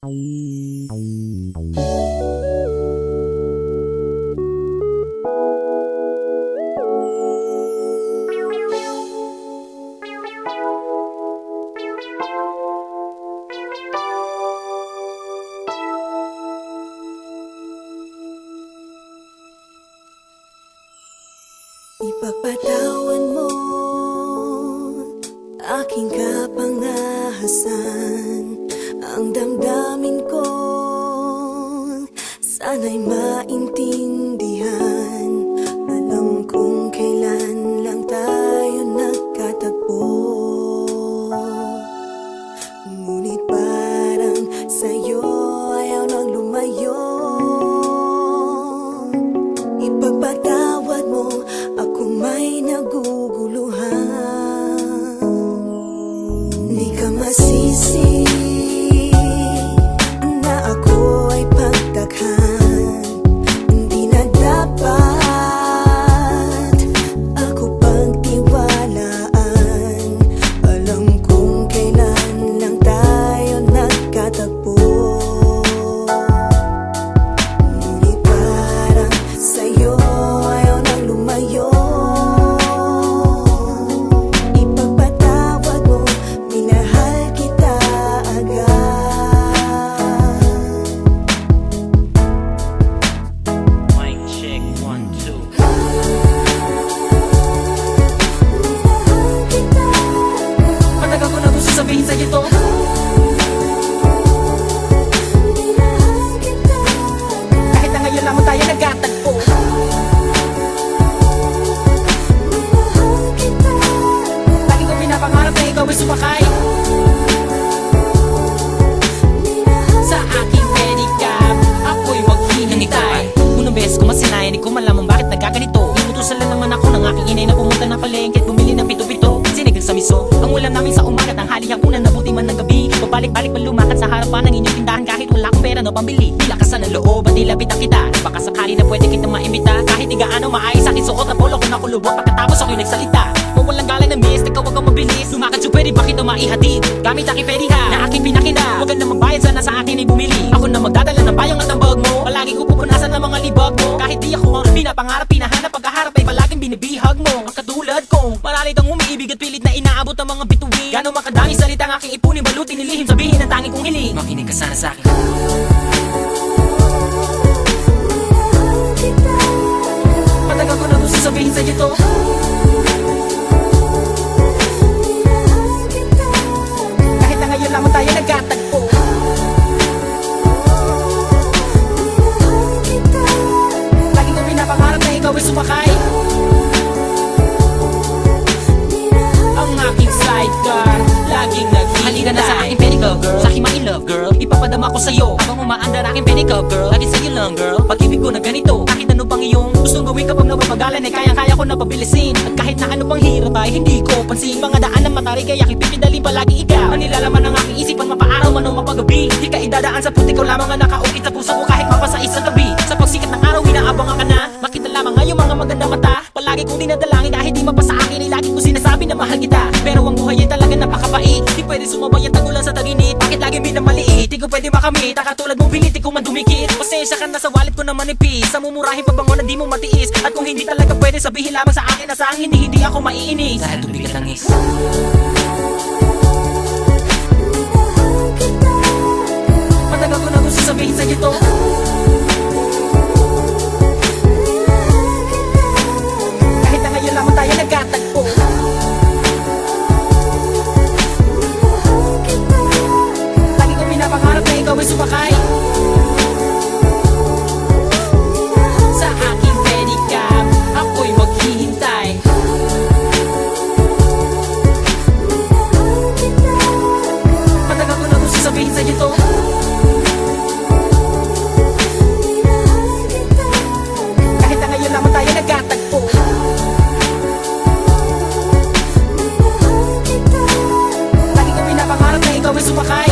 Ipagpatawan mo aking kapangahasan, ang damdamin ko sana'y maintindihan. Alam kong kailan lang tayo nagkatagpo, ngunit parang sa'yo ayaw nang lumayo. Ipagpatawad mo, ako may naguguluhan. Di ka masisi na ako ay pagtakhan. Hindi na dapat ako pagtiwalaan. Alam kong kailan lang tayo nagkatagpo, ngunit parang sa'yo ayaw nang lumayo. Ipagpatawad mo, minahal kita agad. Mic check, 1, 2. Minahal kita agad. Matagal ko na gusto sabihin sa'yo to. Minahal kita agad. Kahit na ngayon lamang tayo nagkatagpo. Minahal kita agad. Lagi ko pinapangarap na ikaw ay sumakay sa aking pedicab. Ako'y maghihintay. Unang beses ko masinayan, di ko malaman bakit nagkaganito. Inutusan lang naman ako ng aking inay na pumunta ng palengke at bumili ng pito-pito. Sinigang sa miso, ang ulam namin sa umaga at ang halihapunan, nabuti man ng gabi. Pabalik-balik man lumakad sa harapan ng inyong tindahan kahit wala akong pera na pambili. Di lakasan ng loob at nilapitan kita. Baka sakali na pwede kitang maimbita. Kahit di gaano maayos aking suot ang polo ko na kulubot. Pagkatapos ako'y nagsalita, kung walang galang na miss, ikaw wag kang mabilis. Lumakad so pwede ba kita maihatid gamit aking pediha na aking pinakita. Huwag ka na magbayad, sana sa akin ay bumili. Ako na magdadala ng payong at ang bag mo. Palagi ko pupunasan ng mga libag mo. Kahit di ako ang pinapangarap, pinahanap, pagkaharap ay palaging binibihag mo. Ang katulad kong maralit ang umiibig at pilit na inaabot ang mga bituin. Gano'ng makadami salita ang aking ipunin, balutin, nilihim, sabihin ang tanging kong hiling. Makinig ka sana sa akin. Matagal ko na gusto sabihin sa'yo to. Kahit na ngayon lamang tayo nagkatagpo. Lagi ko pinapangarap na ikaw ay sumakay ang aking sidecar, laging naghihintay. Halika na sa aking pedicab girl, sa aking ma-in-love girl. Ipapadama ko sa'yo habang umaandar aking pedicab girl. Lagi sa'yo lang girl, pag-ibig ko na ganito. Kahit ano pang iyong gustong gawin kapag napapagalan ay kaya-kaya ko na pabilisin. At kahit na ano pang hirap ay hindi ko pansin. Mga daan ng matarik ay aking pipidalin palagi ikaw. Ang nilalaman ng aking isipan, mapaaraw man o mapagabi. Di ka idadaan sa puti ko lamang ang nakaukit sa puso ko kahit mapasais sa gabi. Sa pagsikat ng araw inaabangan ka na, makita lamang ngayong mga magandang mata. Palagi kong dinadalangin dahil di mapasa akin ay lagi ko sinasabi na mahal kita. Pero ang buhay ay talaga napakabait, di pwede sumabay ang tagulan sa taginit. Bakit lagi minamaliit, di ko pwede makamit. Katulad mong pilit, di ko man dumikit. Pasensya ka na sa wallet ko na manipis, sa mumurahin pabango na di mo matiis. At kung hindi talaga pwede, sabihin lamang sa akin na sa hindi ako maiinis. Dahil tubigat ang is. Matagal ko na gusto sabihin sa'yo to. Kahit na ngayon lamang tayo nagkatagpo. Lagi ko pinapangarap na ikaw ay sumakay sa aking pedicab. Ako'y maghihintay. Matagal ko na gusto sabihin sa'yo to. Kahit na ngayon lamang tayo nagkatagpo. Lagi ko pinapangarap na ikaw ay sumakay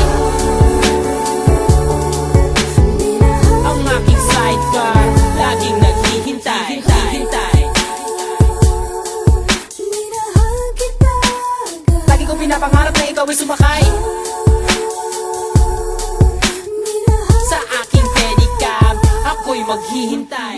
maghihintay.